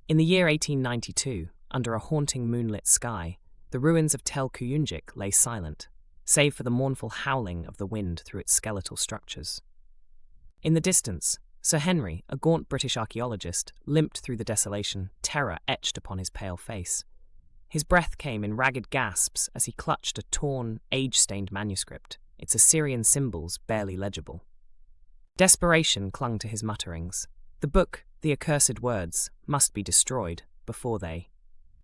In the year 1892, under a haunting moonlit sky, the ruins of Tel Kuyunjik lay silent, save for the mournful howling of the wind through its skeletal structures. In the distance, Sir Henry, a gaunt British archaeologist, limped through the desolation, terror etched upon his pale face. His breath came in ragged gasps as he clutched a torn, age-stained manuscript, its Assyrian symbols barely legible. Desperation clung to his mutterings. The book, the accursed words, must be destroyed before they.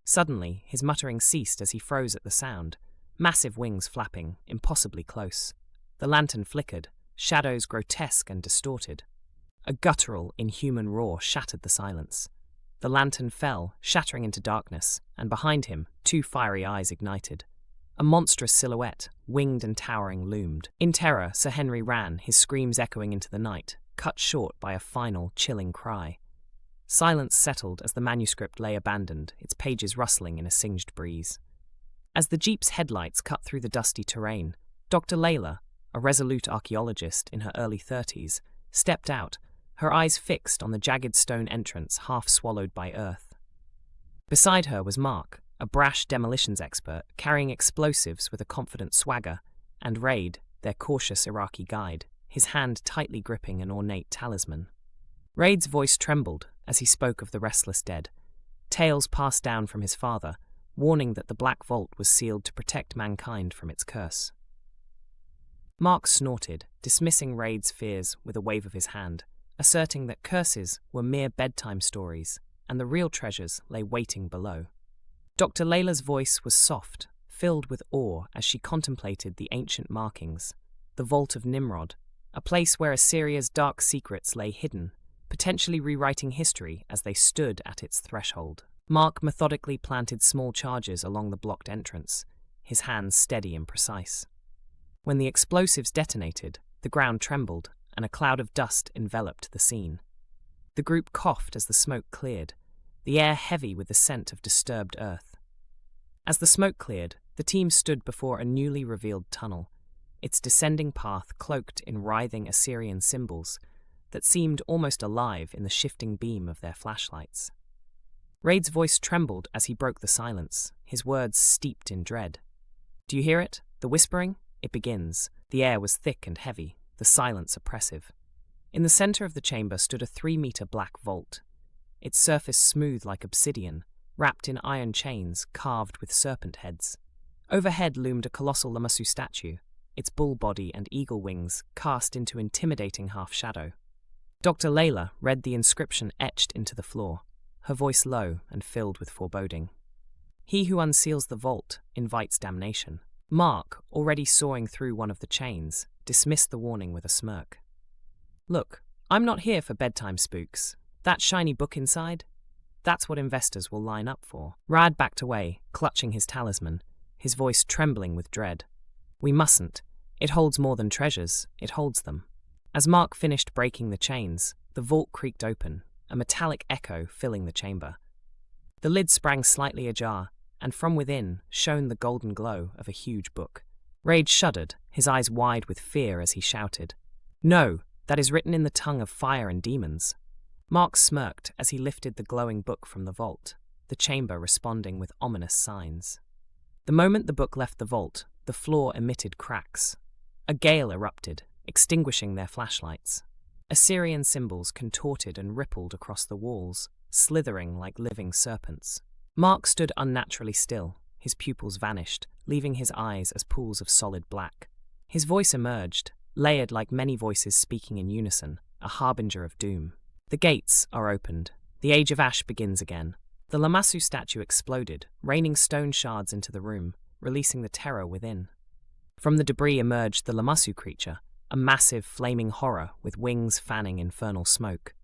Suddenly, his muttering ceased as he froze at the sound, massive wings flapping, impossibly close. The lantern flickered, shadows grotesque and distorted. A guttural, inhuman roar shattered the silence. The lantern fell, shattering into darkness, and behind him, two fiery eyes ignited. A monstrous silhouette, winged and towering, loomed. In terror, Sir Henry ran, his screams echoing into the night, cut short by a final, chilling cry. Silence settled as the manuscript lay abandoned, its pages rustling in a singed breeze. As the jeep's headlights cut through the dusty terrain, Dr. Layla, a resolute archaeologist in her early 30s, stepped out, her eyes fixed on the jagged stone entrance half swallowed by earth. Beside her was Mark, a brash demolitions expert carrying explosives with a confident swagger, and Raid, their cautious Iraqi guide, his hand tightly gripping an ornate talisman. Raid's voice trembled as he spoke of the restless dead, tales passed down from his father, warning that the Black Vault was sealed to protect mankind from its curse. Mark snorted, dismissing Raid's fears with a wave of his hand, asserting that curses were mere bedtime stories and the real treasures lay waiting below. Dr. Layla's voice was soft, filled with awe as she contemplated the ancient markings, the Vault of Nimrod, a place where Assyria's dark secrets lay hidden, potentially rewriting history as they stood at its threshold. Mark methodically planted small charges along the blocked entrance, his hands steady and precise. When the explosives detonated, the ground trembled, and a cloud of dust enveloped the scene. The group coughed as the smoke cleared, the air heavy with the scent of disturbed earth. As the smoke cleared, the team stood before a newly revealed tunnel, its descending path cloaked in writhing Assyrian symbols that seemed almost alive in the shifting beam of their flashlights. Raid's voice trembled as he broke the silence, his words steeped in dread. "Do you hear it? The whispering? It begins." The air was thick and heavy, the silence oppressive. In the center of the chamber stood a 3-meter black vault, its surface smooth like obsidian, wrapped in iron chains carved with serpent heads. Overhead loomed a colossal Lamassu statue, its bull body and eagle wings cast into intimidating half-shadow. Dr. Layla read the inscription etched into the floor, her voice low and filled with foreboding. "He who unseals the vault invites damnation." Mark, already sawing through one of the chains, dismissed the warning with a smirk. "Look, I'm not here for bedtime spooks. That shiny book inside? That's what investors will line up for." Rad backed away, clutching his talisman, his voice trembling with dread. "We mustn't. It holds more than treasures, it holds them." As Mark finished breaking the chains, the vault creaked open, a metallic echo filling the chamber. The lid sprang slightly ajar, and from within shone the golden glow of a huge book. Raid shuddered, his eyes wide with fear as he shouted, "No, that is written in the tongue of fire and demons." Mark smirked as he lifted the glowing book from the vault, the chamber responding with ominous signs. The moment the book left the vault, the floor emitted cracks. A gale erupted, extinguishing their flashlights. Assyrian symbols contorted and rippled across the walls, slithering like living serpents. Mark stood unnaturally still, his pupils vanished, leaving his eyes as pools of solid black. His voice emerged, layered like many voices speaking in unison, a harbinger of doom. "The gates are opened. The Age of Ash begins again." The Lamassu statue exploded, raining stone shards into the room, releasing the terror within. From the debris emerged the Lamassu creature, a massive, flaming horror with wings fanning infernal smoke.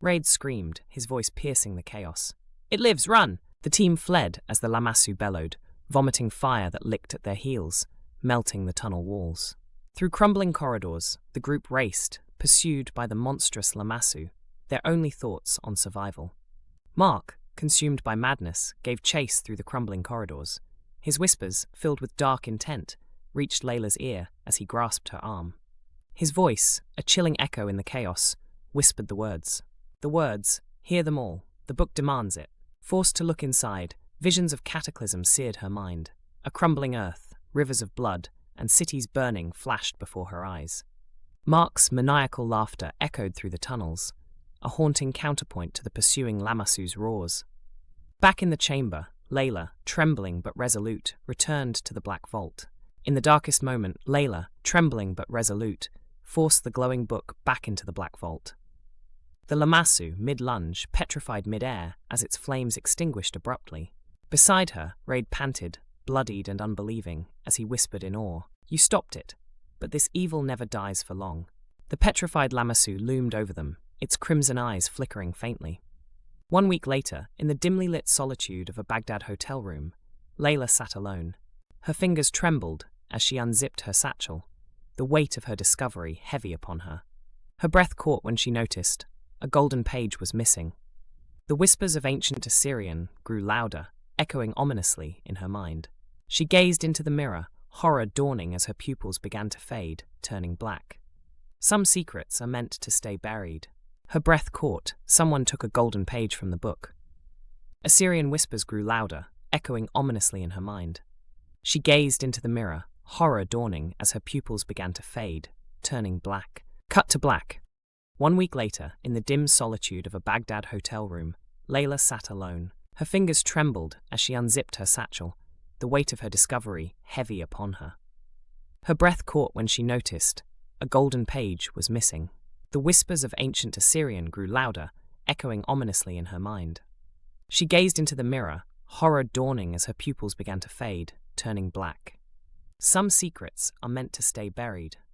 Raid screamed, his voice piercing the chaos. "It lives, run!" The team fled as the Lamassu bellowed, vomiting fire that licked at their heels, melting the tunnel walls. Through crumbling corridors, the group raced, pursued by the monstrous Lamassu, their only thoughts on survival. Mark, consumed by madness, gave chase through the crumbling corridors. His whispers, filled with dark intent, reached Layla's ear as he grasped her arm. His voice, a chilling echo in the chaos, whispered the words. The words, hear them all, The book demands it. Forced to look inside, visions of cataclysm seared her mind. A crumbling earth, rivers of blood, and cities burning flashed before her eyes. Mark's maniacal laughter echoed through the tunnels, a haunting counterpoint to the pursuing Lamassu's roars. Back in the chamber, Layla, trembling but resolute, returned to the black vault. In the darkest moment, Layla, trembling but resolute, forced the glowing book back into the black vault. The Lamassu, mid-lunge, petrified mid-air as its flames extinguished abruptly. Beside her, Raid panted, bloodied and unbelieving, as he whispered in awe, "You stopped it, but this evil never dies for long." The petrified Lamassu loomed over them, its crimson eyes flickering faintly. 1 week later, in the dimly lit solitude of a Baghdad hotel room, Layla sat alone. Her fingers trembled as she unzipped her satchel, the weight of her discovery heavy upon her. Her breath caught when she noticed a golden page was missing. The whispers of ancient Assyrian grew louder, echoing ominously in her mind. She gazed into the mirror, horror dawning as her pupils began to fade, turning black. Some secrets are meant to stay buried. Her breath caught. Someone took a golden page from the book. Assyrian whispers grew louder, echoing ominously in her mind. She gazed into the mirror, horror dawning as her pupils began to fade, turning black. Cut to black. 1 week later, in the dim solitude of a Baghdad hotel room, Layla sat alone. Her fingers trembled as she unzipped her satchel, the weight of her discovery heavy upon her. Her breath caught when she noticed a golden page was missing. The whispers of ancient Assyrian grew louder, echoing ominously in her mind. She gazed into the mirror, horror dawning as her pupils began to fade, turning black. Some secrets are meant to stay buried.